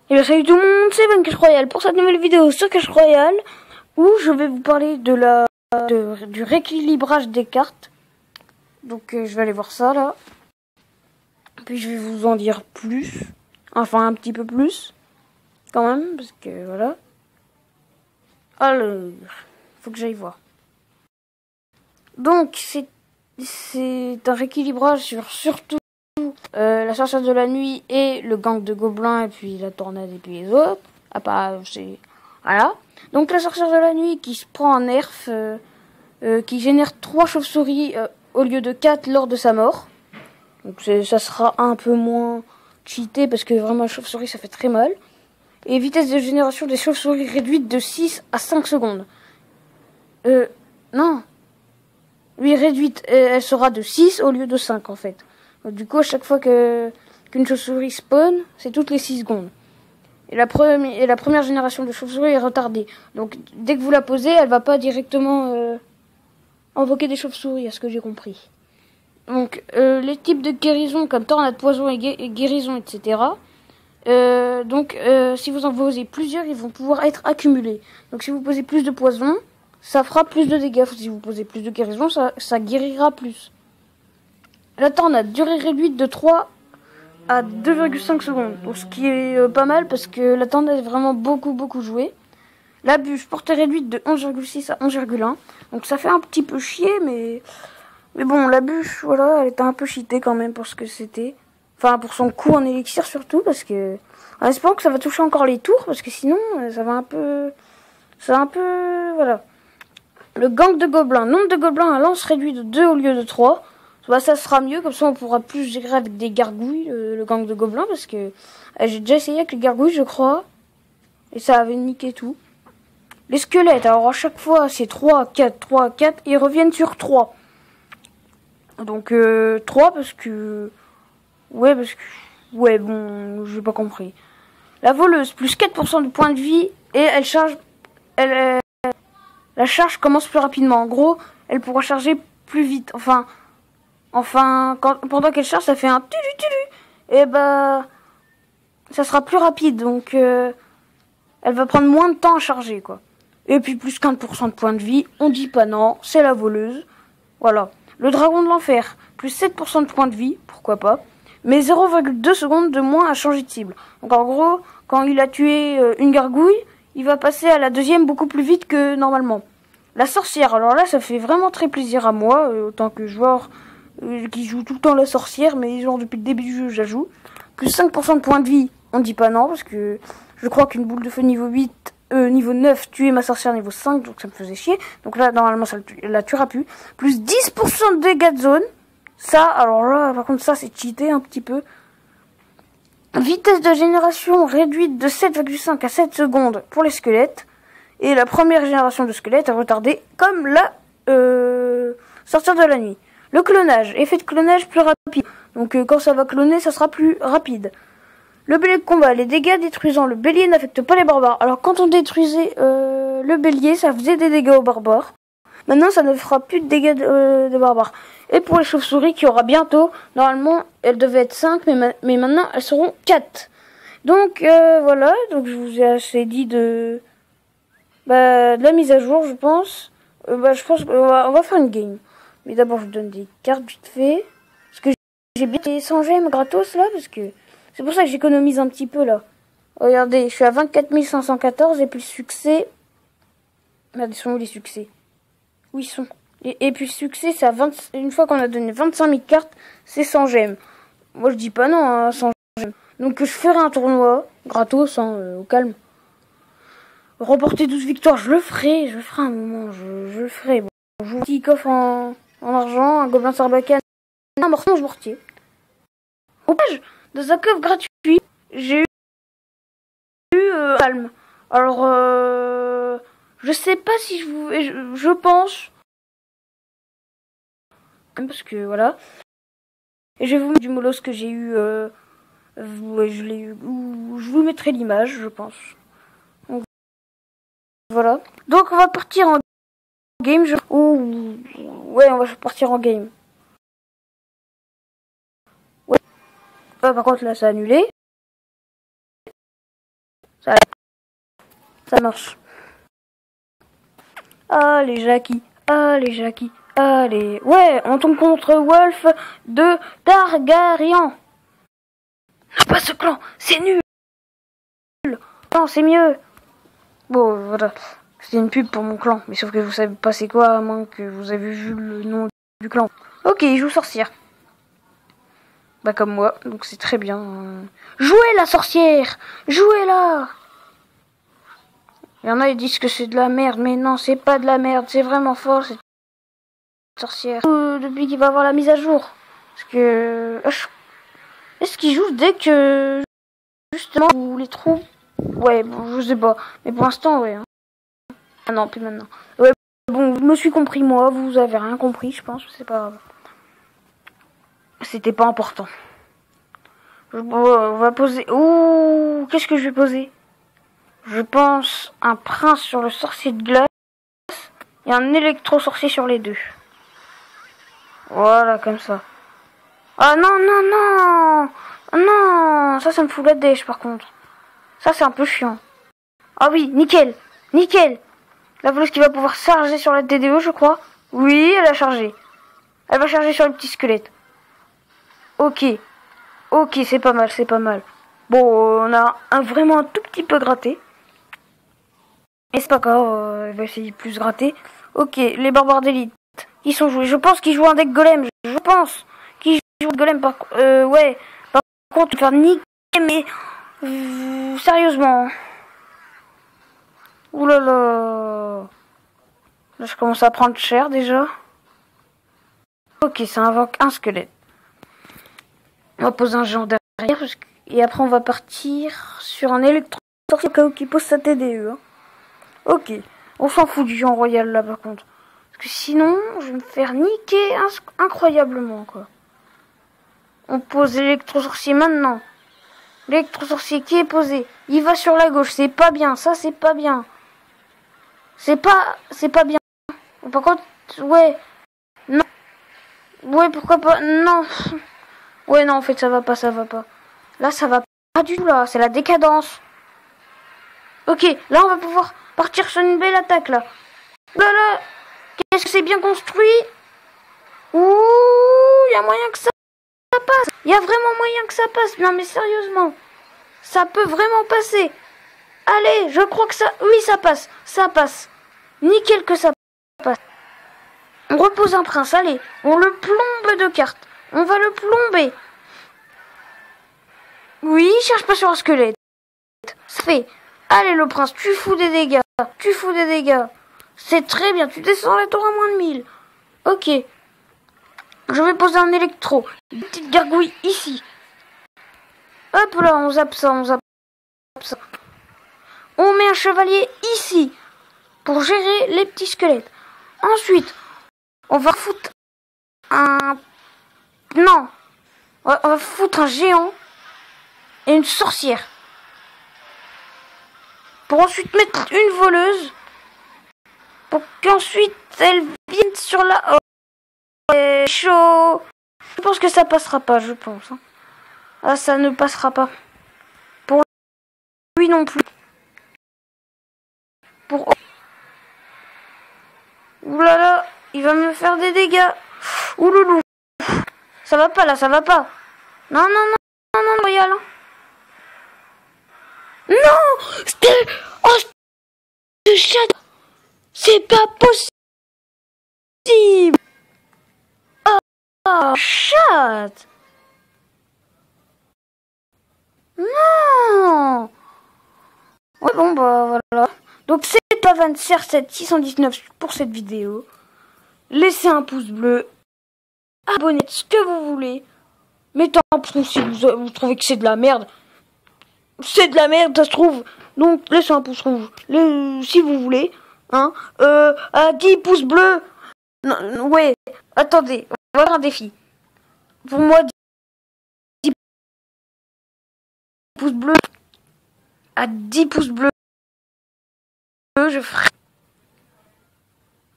Et bien salut tout le monde, c'est Ben Clash Royale pour cette nouvelle vidéo sur Clash Royale où je vais vous parler du rééquilibrage des cartes. Donc je vais aller voir ça là. Puis je vais vous en dire plus. Enfin un petit peu plus. Quand même, parce que voilà. Alors, faut que j'aille voir. Donc c'est un rééquilibrage sur surtout la sorcière de la nuit et le gang de gobelins et puis la tornade et puis les autres. Ah pas c'est voilà. Donc la sorcière de la nuit qui se prend un nerf qui génère 3 chauves-souris au lieu de 4 lors de sa mort. Donc ça sera un peu moins cheaté parce que vraiment la chauve-souris ça fait très mal. Et vitesse de génération des chauves-souris réduite de 6 à 5 secondes. Non. Oui, réduite, elle sera de 6 au lieu de 5 en fait. Donc, du coup, à chaque fois qu'une chauve-souris spawn, c'est toutes les 6 secondes. Et la première génération de chauve-souris est retardée. Donc dès que vous la posez, elle va pas directement invoquer des chauves-souris, à ce que j'ai compris. Donc les types de guérison comme tornade, poison et guérison, etc. Si vous en posez plusieurs, ils vont pouvoir être accumulés. Donc si vous posez plus de poison, ça fera plus de dégâts. Si vous posez plus de guérison, ça guérira plus. La tornade, durée réduite de 3 à 2,5 secondes. Donc, ce qui est pas mal parce que la tornade est vraiment beaucoup jouée. La bûche, portée réduite de 11,6 à 11,1. Donc ça fait un petit peu chier, mais bon, la bûche, voilà, elle était un peu cheatée quand même pour ce que c'était. Enfin, pour son coût en élixir surtout, parce que en espérant que ça va toucher encore les tours, parce que sinon, ça va un peu... voilà. Le gang de gobelins. Nombre de gobelins à lance réduit de 2 au lieu de 3. Bah, ça sera mieux, comme ça on pourra plus gérer avec des gargouilles, le gang de gobelins, parce que j'ai déjà essayé avec les gargouilles, je crois, et ça avait niqué tout. Les squelettes, alors à chaque fois c'est 3, 4, 3, 4, et ils reviennent sur 3. Donc 3 parce que... Ouais, bon, j'ai pas compris. La voleuse, plus 4% de points de vie, et elle charge... la charge commence plus rapidement. En gros, elle pourra charger plus vite. Enfin, pendant qu'elle charge, ça fait un tulu. Et bah, ça sera plus rapide. Donc, elle va prendre moins de temps à charger, quoi. Et puis, plus 15% de points de vie. On dit pas non, c'est la voleuse. Voilà. Le dragon de l'enfer, plus 7% de points de vie. Pourquoi pas. Mais 0,2 secondes de moins à changer de cible. Donc, en gros, quand il a tué une gargouille, il va passer à la deuxième beaucoup plus vite que normalement. La sorcière, alors là, ça fait vraiment très plaisir à moi, autant que joueur qui joue tout le temps la sorcière, mais genre depuis le début du jeu, je la joue. Plus 5% de points de vie, on dit pas non, parce que je crois qu'une boule de feu niveau 8, niveau 9, tuer ma sorcière niveau 5, donc ça me faisait chier. Donc là, normalement, ça la tuera plus. Plus 10% de dégâts de zone. Ça, alors là, par contre, ça, c'est cheaté un petit peu. Vitesse de génération réduite de 7,5 à 7 secondes pour les squelettes. Et la première génération de squelettes est retardée comme la sorcière de la nuit. Le clonage, effet de clonage plus rapide. Donc quand ça va cloner, ça sera plus rapide. Le bélier de combat, les dégâts détruisant le bélier n'affectent pas les barbares. Alors quand on détruisait le bélier, ça faisait des dégâts aux barbares. Maintenant, ça ne fera plus de dégâts de barbares. Et pour les chauves-souris qui aura bientôt, normalement, elles devaient être 5, mais maintenant, elles seront 4. Donc voilà, donc je vous ai assez dit de la mise à jour, je pense. Je pense qu'on va faire une game. Mais d'abord, je vous donne des cartes vite fait. Parce que j'ai bien les 100 gemmes gratos, là. Parce que c'est pour ça que j'économise un petit peu, là. Regardez, je suis à 24 514. Et puis le succès... Merde, ils sont où les succès? Où ils sont? Et puis le succès, c'est à 20... Une fois qu'on a donné 25 000 cartes, c'est 100 gemmes. Moi, je dis pas non, hein, 100 gemmes. Donc je ferai un tournoi gratos, au calme. Remporter 12 victoires, je le ferai un moment, je le ferai. Bon, je vous dis coffre en argent, un gobelin sarbacane, un mortier. Au page de sa coffre gratuit, j'ai eu calme. Alors, je sais pas si je pense, parce que voilà. Et je vais vous mettre du molos que j'ai eu, je vous mettrai l'image, je pense. Donc, voilà. Donc on va partir en game. Ouais, on va partir en game. Ouais. Par contre là, c'est annulé. ça marche. Allez, Jackie. Allez, Jackie. Allez. Ouais, on tombe contre Wolf de Targaryen. Non, pas ce clan. C'est nul. Non, c'est mieux. Bon, voilà. C'est une pub pour mon clan. Mais sauf que vous savez pas c'est quoi, à moins que vous avez vu le nom du clan. Ok, il joue sorcière. Bah comme moi, donc c'est très bien. Jouez la sorcière. Jouez-la. Il y en a qui disent que c'est de la merde, mais non, c'est pas de la merde, c'est vraiment fort cette sorcière. Depuis qu'il va avoir la mise à jour. Parce que... Est-ce qu'il joue dès que... Justement, ou les trous... Ouais, bon, je sais pas. Mais pour l'instant, ouais. Hein. Ah non, plus maintenant. Ouais, bon, je me suis compris, moi, vous avez rien compris, je pense, c'est pas grave. C'était pas important. On va poser... Ouh, qu'est-ce que je vais poser? Je pense un prince sur le sorcier de glace et un électro-sorcier sur les deux. Voilà, comme ça. Ah non, non, non. Non, ça me fout la dèche par contre. Ça c'est un peu chiant. Ah oui, nickel. Nickel. La voleuse qui va pouvoir charger sur la TDE, je crois. Oui, elle a chargé. Elle va charger sur le petit squelette. Ok. Ok, c'est pas mal, c'est pas mal. Bon, on a vraiment un tout petit peu gratté. Et c'est pas grave, il va essayer de plus gratter. Ok, les barbares d'élite. Ils sont joués. Je pense qu'ils jouent un deck golem. Je pense qu'ils jouent un golem par ouais. Par contre, faire niquer, mais sérieusement. Ouh là là. Là, je commence à prendre cher déjà. Ok, ça invoque un squelette. On va poser un géant derrière. Et après, on va partir sur un électro sorcier au cas où qui pose sa TDE. Hein. Ok. On s'en fout du géant royal là par contre. Parce que sinon, je vais me faire niquer incroyablement quoi. On pose l'électro-sorcier maintenant. L'électro-sorcier qui est posé. Il va sur la gauche. C'est pas bien. Ça, c'est pas bien. C'est pas bien. Par contre, ouais. Non. Ouais, pourquoi pas. Non. Ouais, non, en fait, ça va pas, ça va pas. Là, ça va pas du tout, là. C'est la décadence. Ok, là, on va pouvoir partir sur une belle attaque, là. Là, là. Qu'est-ce que c'est bien construit? Ouh, il y a moyen que ça passe. Il y a vraiment moyen que ça passe. Non, mais sérieusement. Ça peut vraiment passer. Allez, je crois que ça... Oui, ça passe. Ça passe. Nickel que ça passe. On repose un prince. Allez, on le plombe de cartes. On va le plomber. Oui, cherche pas sur un squelette. Ça fait. Allez, le prince, tu fous des dégâts. Tu fous des dégâts. C'est très bien. Tu descends la tour à moins de 1000. Ok. Je vais poser un électro. Une petite gargouille ici. Hop là, on zappe ça, on zappe ça. On met un chevalier ici. Pour gérer les petits squelettes. Ensuite, on va foutre un... Non. On va foutre un géant et une sorcière. Pour ensuite mettre une voleuse. Pour qu'ensuite elle vienne sur la... Oh, c'est chaud. Je pense que ça passera pas, je pense. Hein. Ah, ça ne passera pas. Pour lui non plus. Pour... Oulala, il va me faire des dégâts. Ouloulou. Ça va pas là, ça va pas. Non, non, non, non, non, royal. Hein. Non, c'était... Oh, ce chat. C'est pas possible. Oh, chat. Non. Ouais, bon, bah, voilà. Donc, c'est Pavancer 619 pour cette vidéo. Laissez un pouce bleu. Abonnez-vous, ce que vous voulez. Mettez un pouce si vous trouvez que c'est de la merde. C'est de la merde, ça se trouve. Donc, laissez un pouce rouge. Si vous voulez. Hein. À 10 pouces bleus. Non, ouais. Attendez. On va faire un défi. Pour moi, 10 pouces bleus. À 10 pouces bleus. Je ferai...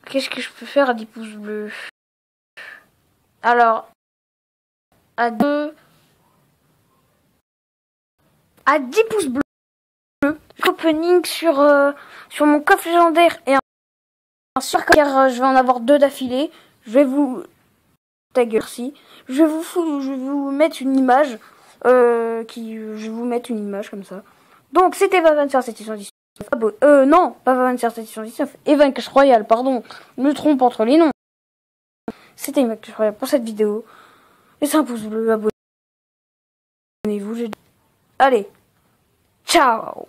Qu'est-ce que je peux faire à 10 pouces bleus? Alors, à 10 pouces bleus, je opening sur mon coffre légendaire et un sur car je vais en avoir 2 d'affilée. Je vais vous ta gueule, merci. Je vais vous mettre une image je vais vous mettre une image comme ça. Donc c'était Vaventure cette édition 19. Non, pas Vaventure cette édition 19. Evan Clash Royale, pardon. Je me trompe entre les noms. C'était Evan Clash Royale pour cette vidéo. Laissez un pouce bleu, abonnez-vous. Allez, ciao.